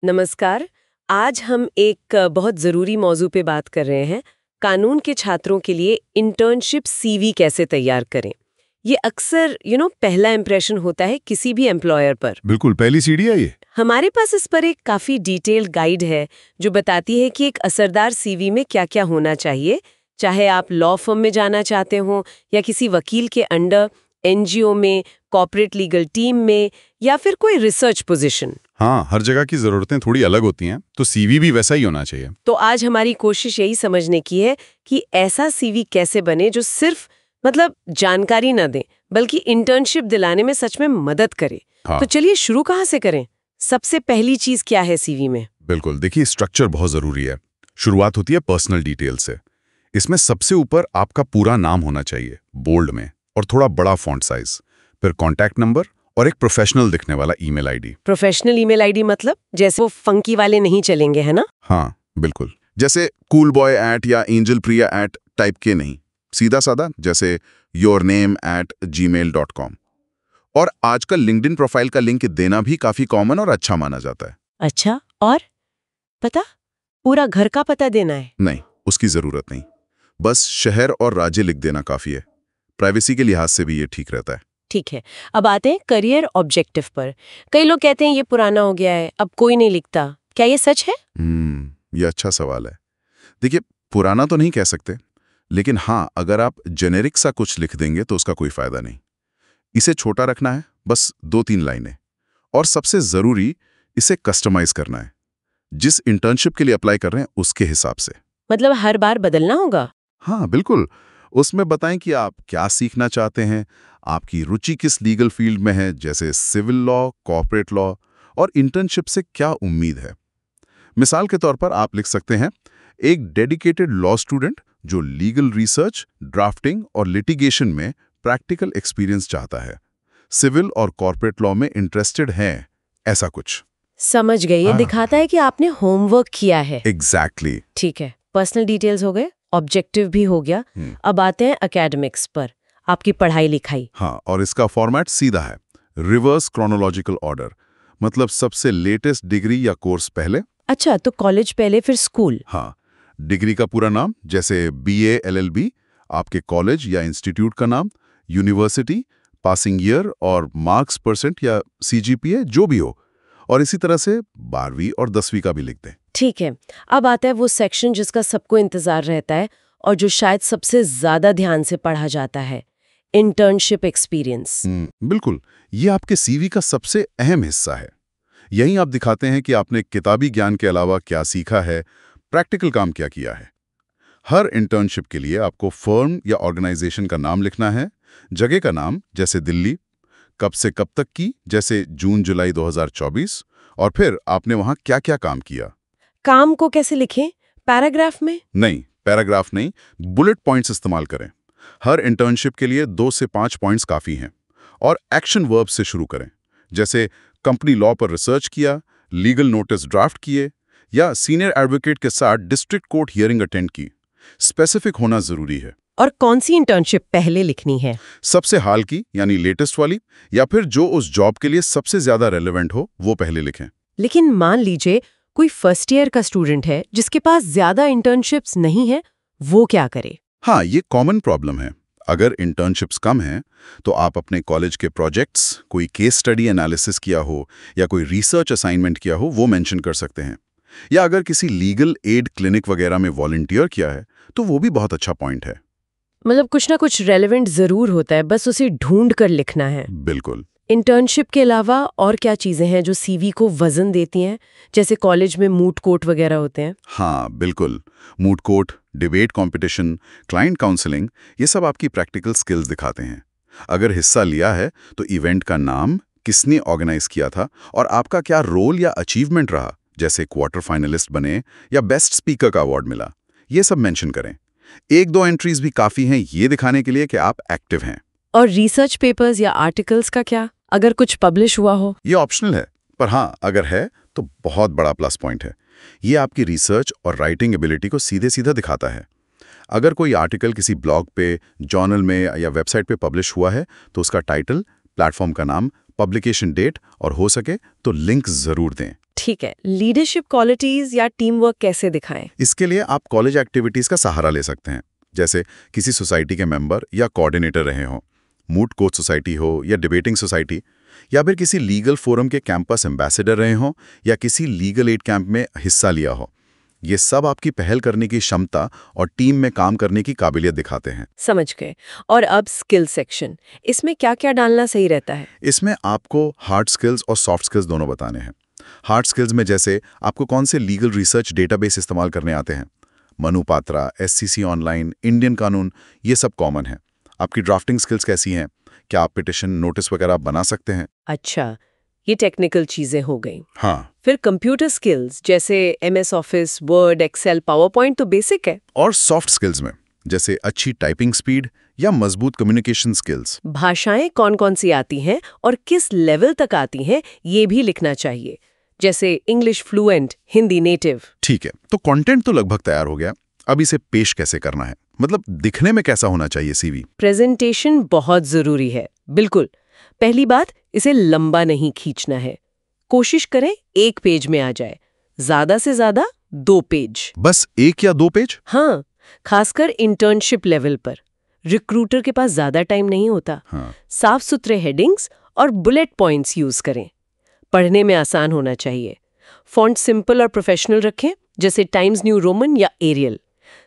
नमस्कार। आज हम एक बहुत ज़रूरी मौजू पे बात कर रहे हैं, कानून के छात्रों के लिए इंटर्नशिप सीवी कैसे तैयार करें। ये अक्सर पहला इंप्रेशन होता है किसी भी एम्प्लॉयर पर। बिल्कुल पहली सीढ़ी है ये। हमारे पास इस पर एक काफ़ी डिटेल्ड गाइड है जो बताती है कि एक असरदार सीवी में क्या क्या होना चाहिए, चाहे आप लॉ फर्म में जाना चाहते हो या किसी वकील के अंडर, एनजीओ में, कॉर्पोरेट लीगल टीम में या फिर कोई रिसर्च पोजीशन। हाँ, हर जगह की जरूरतें थोड़ी अलग होती हैं, तो सीवी भी वैसा ही होना चाहिए। तो आज हमारी कोशिश यही समझने की है कि ऐसा सीवी कैसे बने जो सिर्फ जानकारी न दे बल्कि इंटर्नशिप दिलाने में सच में मदद करे। हाँ। तो चलिए शुरू कहाँ से करें? सबसे पहली चीज क्या है सीवी में? बिल्कुल, देखिए स्ट्रक्चर बहुत जरूरी है। शुरुआत होती है पर्सनल डिटेल से। इसमें सबसे ऊपर आपका पूरा नाम होना चाहिए, बोल्ड में और थोड़ा बड़ा फॉन्ट साइज। फिर कॉन्टैक्ट नंबर और एक प्रोफेशनल दिखने वाला email ID. Professional email ID मतलब जैसे वो फंकी वाले नहीं चलेंगे, है ना? हाँ बिल्कुल, जैसे coolboy@ या angelpriya@ टाइप के नहीं, सीधा साधा जैसे yourname@gmail.com। और आजकल लिंक्डइन प्रोफाइल का लिंक देना भी काफी कॉमन और अच्छा माना जाता है। अच्छा, और पता? पूरा घर का पता देना है? नहीं, उसकी जरूरत नहीं, बस शहर और राज्य लिख देना काफी है। प्राइवेसी के लिहाज से भी ये ठीक रहता है। ठीक है, अब आते हैं करियर ऑब्जेक्टिव पर। कई लोग कहते हैं ये पुराना हो गया है, अब कोई नहीं लिखता। क्या ये सच है? ये अच्छा सवाल है। देखिए, पुराना तो नहीं कह सकते, लेकिन हाँ, अगर आप जेनेरिक सा कुछ लिख देंगे तो उसका कोई फायदा नहीं। इसे छोटा रखना है, बस 2-3 लाइनें। और सबसे जरूरी, इसे कस्टमाइज करना है, जिस इंटर्नशिप के लिए अप्लाई कर रहे हैं उसके हिसाब से। मतलब हर बार बदलना होगा? हाँ बिल्कुल, उसमें बताएं कि आप क्या सीखना चाहते हैं, आपकी रुचि किस लीगल फील्ड में है, जैसे सिविल लॉ, कॉर्पोरेट लॉ, और इंटर्नशिप से क्या उम्मीद है। मिसाल के तौर पर आप लिख सकते हैं, एक डेडिकेटेड लॉ स्टूडेंट जो लीगल रिसर्च, ड्राफ्टिंग और लिटिगेशन में प्रैक्टिकल एक्सपीरियंस चाहता है, सिविल और कॉर्पोरेट लॉ में इंटरेस्टेड है, ऐसा कुछ। समझ गई, ये दिखाता है कि आपने होमवर्क किया है। एग्जैक्टली। ठीक है, पर्सनल डिटेल्स हो गए, ऑब्जेक्टिव भी हो गया। अब आते हैं एकेडमिक्स पर, आपकी पढ़ाई लिखाई। हाँ, और इसका फॉर्मेट सीधा है, रिवर्स क्रोनोलॉजिकल ऑर्डर, मतलब सबसे लेटेस्ट डिग्री या कोर्स पहले। अच्छा, तो कॉलेज पहले फिर स्कूल? हाँ, डिग्री का पूरा नाम, जैसे BA LLB, आपके कॉलेज या इंस्टीट्यूट का नाम, यूनिवर्सिटी, पासिंग ईयर और मार्क्स परसेंट या CGPA जो भी हो, और इसी तरह से 12वीं और 10वीं का भी लिख दें। ठीक है, अब आता है वो सेक्शन जिसका सबको इंतजार रहता है और जो शायद सबसे ज्यादा ध्यान से पढ़ा जाता है, इंटर्नशिप एक्सपीरियंस। बिल्कुल, ये आपके CV का सबसे अहम हिस्सा है। यहीं आप दिखाते हैं कि आपने किताबी ज्ञान के अलावा क्या सीखा है, प्रैक्टिकल काम क्या किया है। हर इंटर्नशिप के लिए आपको फर्म या ऑर्गेनाइजेशन का नाम लिखना है, जगह का नाम जैसे दिल्ली, कब से कब तक की जैसे जून-जुलाई 2024, और फिर आपने वहां क्या-क्या काम किया। काम को कैसे लिखें? पैराग्राफ में? नहीं, पैराग्राफ नहीं, बुलेट पॉइंट्स इस्तेमाल करें। हर इंटर्नशिप के लिए 2 से 5 पॉइंट्स काफी हैं। और एक्शन वर्ब से शुरू करें, जैसे कंपनी लॉ पर रिसर्च किया, लीगल नोटिस ड्राफ्ट किए, या सीनियर एडवोकेट के साथ डिस्ट्रिक्ट कोर्ट हियरिंग अटेंड की। स्पेसिफिक होना जरूरी है। और कौन सी इंटर्नशिप पहले लिखनी है? सबसे हाल की यानी लेटेस्ट वाली, या फिर जो उस जॉब के लिए सबसे ज्यादा रेलेवेंट हो वो पहले लिखें। लेकिन मान लीजिए कोई फर्स्ट ईयर का स्टूडेंट है जिसके पास ज्यादा इंटर्नशिप्स नहीं है, वो क्या करे? हाँ, ये कॉमन प्रॉब्लम है। अगर इंटर्नशिप्स कम हैं, तो आप अपने कॉलेज के प्रोजेक्ट्स, कोई केस स्टडी एनालिसिस किया हो या कोई रिसर्च असाइनमेंट किया हो, वो मेंशन कर सकते हैं। या अगर किसी लीगल एड क्लिनिक वगैरह में वॉलंटियर किया है, तो वो भी बहुत अच्छा पॉइंट है। मतलब कुछ ना कुछ रेलेवेंट जरूर होता है, बस उसे ढूंढ कर लिखना है। बिल्कुल। इंटर्नशिप के अलावा और क्या चीजें हैं जो सीवी को वजन देती हैं, जैसे कॉलेज में मूट कोर्ट वगैरह होते हैं? हाँ बिल्कुल, moot court, debate competition, client counselling, ये सब आपकी प्रैक्टिकल स्किल्स दिखाते हैं। अगर हिस्सा लिया है तो इवेंट का नाम, किसने ऑर्गेनाइज किया था और आपका क्या रोल या अचीवमेंट रहा, जैसे क्वार्टर फाइनलिस्ट बने या बेस्ट स्पीकर का अवार्ड मिला, ये सब मेंशन करें। 1-2 एंट्रीज भी काफी हैं ये दिखाने के लिए कि आप एक्टिव हैं। और रिसर्च पेपर्स या आर्टिकल्स का क्या, अगर कुछ पब्लिश हुआ हो? ये ऑप्शनल है, पर हाँ, अगर है तो बहुत बड़ा प्लस पॉइंट है। ये आपकी रिसर्च और राइटिंग एबिलिटी को सीधे सीधा दिखाता है। अगर कोई आर्टिकल किसी ब्लॉग पे, जर्नल में या वेबसाइट पे पब्लिश हुआ है, तो उसका टाइटल, प्लेटफॉर्म का नाम, पब्लिकेशन डेट और हो सके तो लिंक जरूर दें। ठीक है, लीडरशिप क्वालिटीज या टीम वर्क कैसे दिखाएं? इसके लिए आप कॉलेज एक्टिविटीज का सहारा ले सकते हैं, जैसे किसी सोसाइटी के मेंबर या कोऑर्डिनेटर रहे हों, मूड कोर्ट सोसाइटी हो या डिबेटिंग सोसाइटी, या फिर किसी लीगल फोरम के कैंपस एम्बेसडर रहे हों या किसी लीगल एड कैंप में हिस्सा लिया हो। ये सब आपकी पहल करने की क्षमता और टीम में काम करने की काबिलियत दिखाते हैं। समझ गए। और अब स्किल सेक्शन, इसमें क्या क्या डालना सही रहता है? इसमें आपको हार्ड स्किल्स और सॉफ्ट स्किल्स दोनों बताने हैं। हार्ड स्किल्स में जैसे आपको कौन से लीगल रिसर्च डेटाबेस इस्तेमाल करने आते हैं, Manu Patra, SCC online, Indian कानून, ये सब कॉमन है। आपकी ड्राफ्टिंग स्किल्स कैसी हैं? क्या आप पिटिशन, नोटिस वगैरह बना सकते हैं? अच्छा, ये टेक्निकल चीजें हो गई। हाँ। फिर कंप्यूटर स्किल्स जैसे MS Office, Word, Excel, PowerPoint तो बेसिक है। और सॉफ्ट स्किल्स में जैसे अच्छी टाइपिंग स्पीड या मजबूत कम्युनिकेशन स्किल्स। भाषाएं कौन कौन सी आती हैं और किस लेवल तक आती हैं, ये भी लिखना चाहिए, जैसे इंग्लिश फ्लुएंट, हिंदी नेटिव। ठीक है, तो कंटेंट तो लगभग तैयार हो गया। अब इसे पेश कैसे करना है, मतलब दिखने में कैसा होना चाहिए CV? प्रेजेंटेशन बहुत जरूरी है। बिल्कुल। पहली बात, इसे लंबा नहीं खींचना है। कोशिश करें 1 पेज में आ जाए, ज्यादा से ज्यादा 2 पेज। बस 1 या 2 पेज? हाँ, खासकर इंटर्नशिप लेवल पर। रिक्रूटर के पास ज्यादा टाइम नहीं होता। हाँ। साफ सुथरे हेडिंग्स और बुलेट पॉइंट्स यूज करें। पढ़ने में आसान होना चाहिए। फॉन्ट सिंपल और प्रोफेशनल रखें, जैसे टाइम्स न्यू रोमन या एरियल।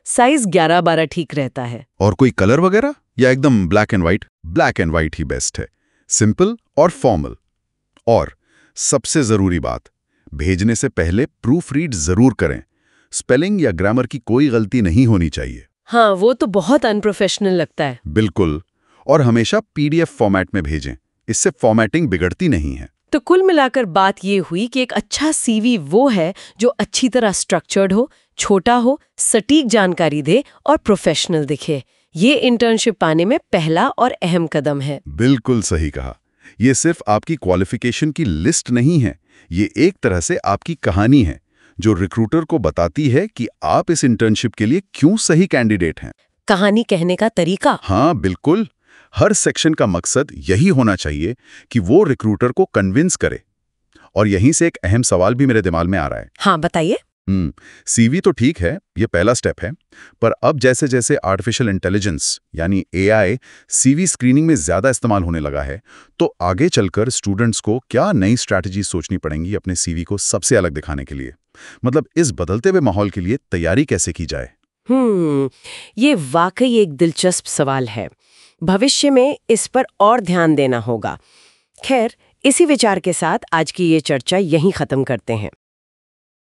साइज 11-12 ठीक रहता है। और कोई कलर वगैरह या एकदम black and white? Black and white he best है, सिंपल और फॉर्मल। और सबसे जरूरी बात, भेजने से पहले प्रूफ रीड जरूर करें। स्पेलिंग या ग्रामर की कोई गलती नहीं होनी चाहिए। हाँ, वो तो बहुत अनप्रोफेशनल लगता है। बिल्कुल। और हमेशा PDF फॉर्मेट में भेजें, इससे फॉर्मेटिंग बिगड़ती नहीं है। तो कुल मिलाकर बात ये हुई कि एक अच्छा CV वो है जो अच्छी तरह स्ट्रक्चर्ड हो, छोटा हो, सटीक जानकारी दे और प्रोफेशनल दिखे। ये इंटर्नशिप पाने में पहला और अहम कदम है। बिल्कुल सही कहा। ये सिर्फ आपकी क्वालिफिकेशन की लिस्ट नहीं है, ये एक तरह से आपकी कहानी है जो रिक्रूटर को बताती है कि आप इस इंटर्नशिप के लिए क्यों सही कैंडिडेट हैं। कहानी कहने का तरीका? हाँ बिल्कुल। हर सेक्शन का मकसद यही होना चाहिए कि वो रिक्रूटर को कन्विंस करे। और यहीं से एक अहम सवाल भी मेरे दिमाग में आ रहा है। हाँ, बताइए। CV तो ठीक है, ये पहला स्टेप है, पर अब जैसे जैसे आर्टिफिशियल इंटेलिजेंस यानी AI CV स्क्रीनिंग में ज्यादा इस्तेमाल होने लगा है, तो आगे चलकर स्टूडेंट्स को क्या नई स्ट्रैटेजी सोचनी पड़ेंगी अपने CV को सबसे अलग दिखाने के लिए? मतलब इस बदलते हुए माहौल के लिए तैयारी कैसे की जाए? ये वाकई एक दिलचस्प सवाल है। भविष्य में इस पर और ध्यान देना होगा। खैर, इसी विचार के साथ आज की ये चर्चा यहीं खत्म करते हैं।